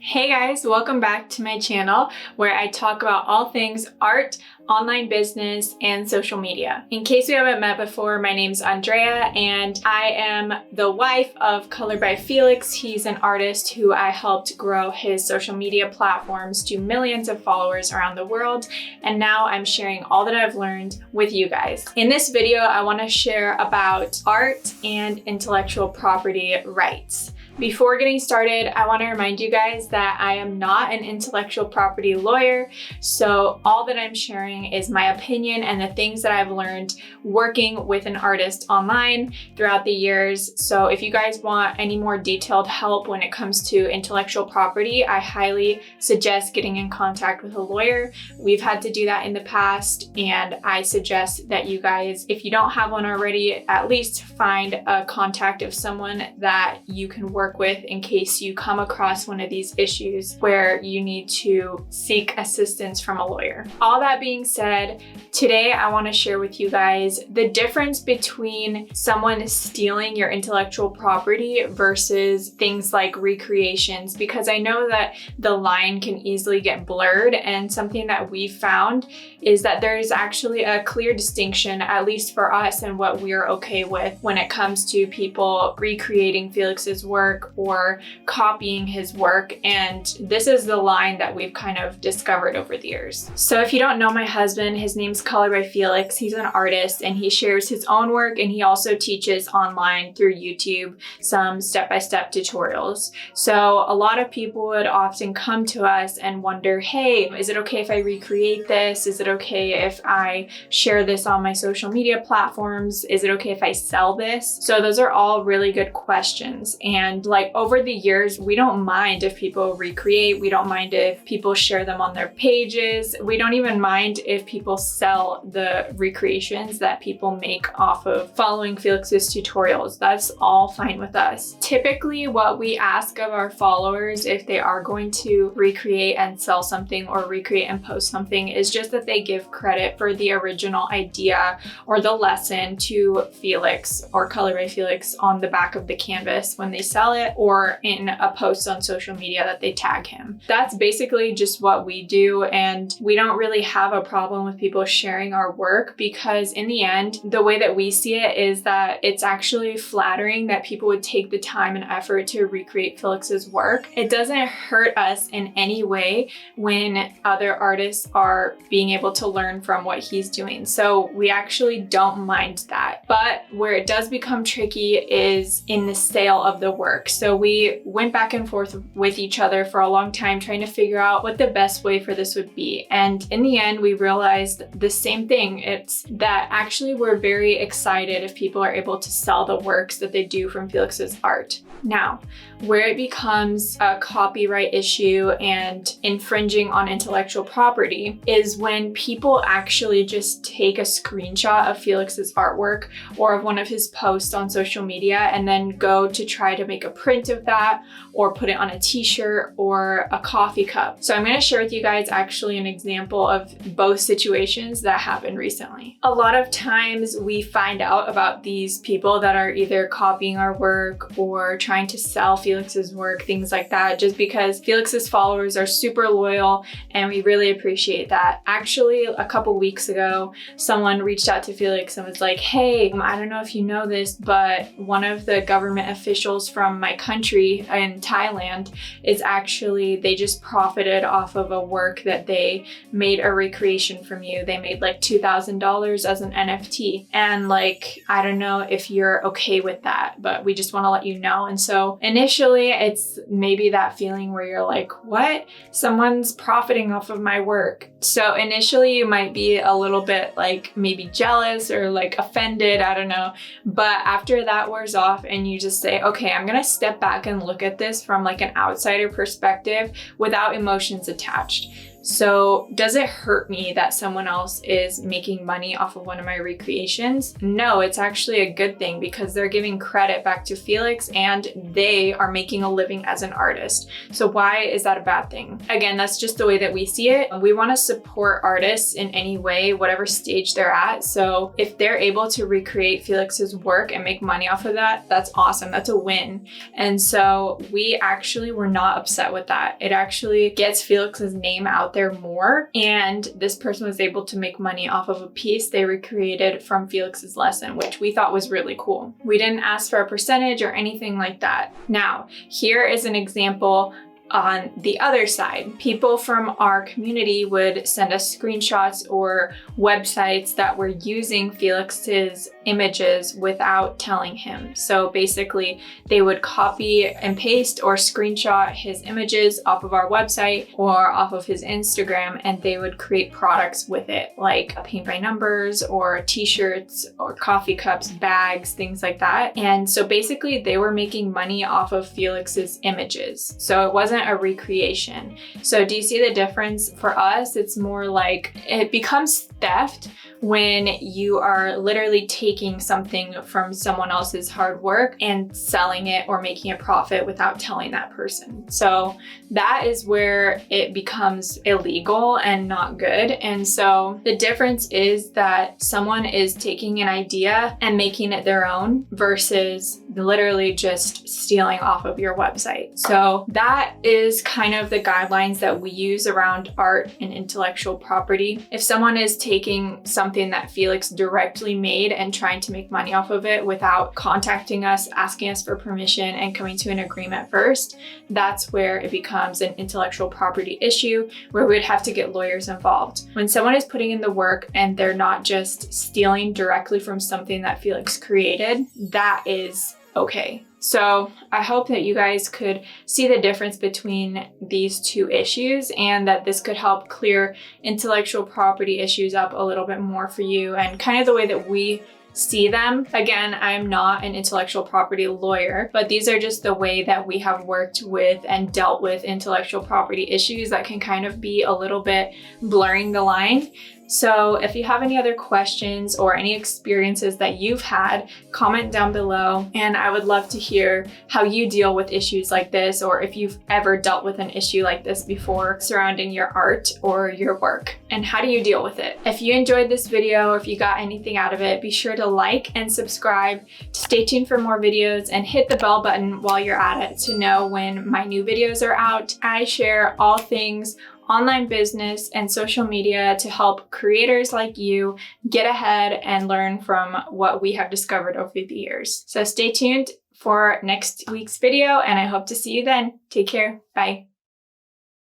Hey guys, welcome back to my channel where I talk about all things art, online business, and social media. In case we haven't met before, my name's Andrea and I am the wife of Color by Felix. He's an artist who I helped grow his social media platforms to millions of followers around the world, and now I'm sharing all that I've learned with you guys. In this video, I want to share about art and intellectual property rights. Before getting started, I want to remind you guys that I am not an intellectual property lawyer, so all that I'm sharing is my opinion and the things that I've learned working with an artist online throughout the years. So if you guys want any more detailed help when it comes to intellectual property, I highly suggest getting in contact with a lawyer. We've had to do that in the past, and I suggest that you guys, if you don't have one already, at least find a contact of someone that you can work with in case you come across one of these issues where you need to seek assistance from a lawyer. All that being said, today I want to share with you guys the difference between someone stealing your intellectual property versus things like recreations, because I know that the line can easily get blurred, and something that we found is that there is actually a clear distinction, at least for us, and what we're okay with when it comes to people recreating Felix's work or copying his work. And this is the line that we've kind of discovered over the years. So if you don't know my husband, his name's Color by Felix. He's an artist and he shares his own work, and he also teaches online through YouTube some step-by-step tutorials. So a lot of people would often come to us and wonder, hey, is it okay if I recreate this? Is it okay if I share this on my social media platforms? Is it okay if I sell this? So those are all really good questions. And like over the years, we don't mind if people recreate. We don't mind if people share them on their pages. We don't even mind if people sell the recreations that people make off of following Felix's tutorials. That's all fine with us. Typically, what we ask of our followers if they are going to recreate and sell something or recreate and post something is just that they give credit for the original idea or the lesson to Felix or Color by Felix on the back of the canvas when they sell it, or in a post on social media that they tag him. That's basically just what we do, and we don't really have a problem with people sharing our work, because in the end, the way that we see it is that it's actually flattering that people would take the time and effort to recreate Felix's work. It doesn't hurt us in any way when other artists are being able to learn from what he's doing. So we actually don't mind that. But where it does become tricky is in the sale of the work. So we went back and forth with each other for a long time trying to figure out what the best way for this would be. And in the end, we realized the same thing. It's that actually we're very excited if people are able to sell the works that they do from Felix's art. Now, where it becomes a copyright issue and infringing on intellectual property is when people actually just take a screenshot of Felix's artwork or of one of his posts on social media and then go to try to make a print of that or put it on a t-shirt or a coffee cup. So I'm going to share with you guys actually an example of both situations that happened recently. A lot of times we find out about these people that are either copying our work or trying to sell Felix's work, things like that, just because Felix's followers are super loyal and we really appreciate that. Actually, a couple weeks ago, someone reached out to Felix and was like, hey, I don't know if you know this, but one of the government officials from my country in Thailand is actually, they just profited off of a work that they made a recreation from you. They made like $2,000 as an NFT. And like, I don't know if you're okay with that, but we just want to let you know. And so initially it's maybe that feeling where you're like, what? Someone's profiting off of my work. So initially you might be a little bit like maybe jealous or like offended, I don't know. But after that wears off and you just say, okay, I'm gonna step back and look at this from like an outsider perspective without emotions attached. So does it hurt me that someone else is making money off of one of my recreations? No, it's actually a good thing because they're giving credit back to Felix and they are making a living as an artist. So why is that a bad thing? Again, that's just the way that we see it. We want to support artists in any way, whatever stage they're at. So if they're able to recreate Felix's work and make money off of that, that's awesome. That's a win. And so we actually were not upset with that. It actually gets Felix's name out there more. And this person was able to make money off of a piece they recreated from Felix's lesson, which we thought was really cool. We didn't ask for a percentage or anything like that. Now, here is an example on the other side. People from our community would send us screenshots or websites that were using Felix's images without telling him. So basically, they would copy and paste or screenshot his images off of our website or off of his Instagram, and they would create products with it, like paint by numbers or t-shirts or coffee cups, bags, things like that. And so basically, they were making money off of Felix's images. So it wasn't a recreation. So do you see the difference? For us, it's more like it becomes theft when you are literally taking something from someone else's hard work and selling it or making a profit without telling that person. So that is where it becomes illegal and not good. And so the difference is that someone is taking an idea and making it their own versus literally just stealing off of your website. So that is kind of the guidelines that we use around art and intellectual property. If someone is taking something that Felix directly made and trying to make money off of it without contacting us, asking us for permission, and coming to an agreement first, that's where it becomes an intellectual property issue where we'd have to get lawyers involved. When someone is putting in the work and they're not just stealing directly from something that Felix created, that is okay. So I hope that you guys could see the difference between these two issues and that this could help clear intellectual property issues up a little bit more for you and kind of the way that we see them. Again, I'm not an intellectual property lawyer, but these are just the way that we have worked with and dealt with intellectual property issues that can kind of be a little bit blurring the line. So if you have any other questions or any experiences that you've had, comment down below, and I would love to hear how you deal with issues like this, or if you've ever dealt with an issue like this before surrounding your art or your work, and how do you deal with it? If you enjoyed this video, or if you got anything out of it, be sure to like and subscribe, stay tuned for more videos, and hit the bell button while you're at it to know when my new videos are out. I share all things online business and social media to help creators like you get ahead and learn from what we have discovered over the years. So stay tuned for next week's video, and I hope to see you then. Take care. Bye.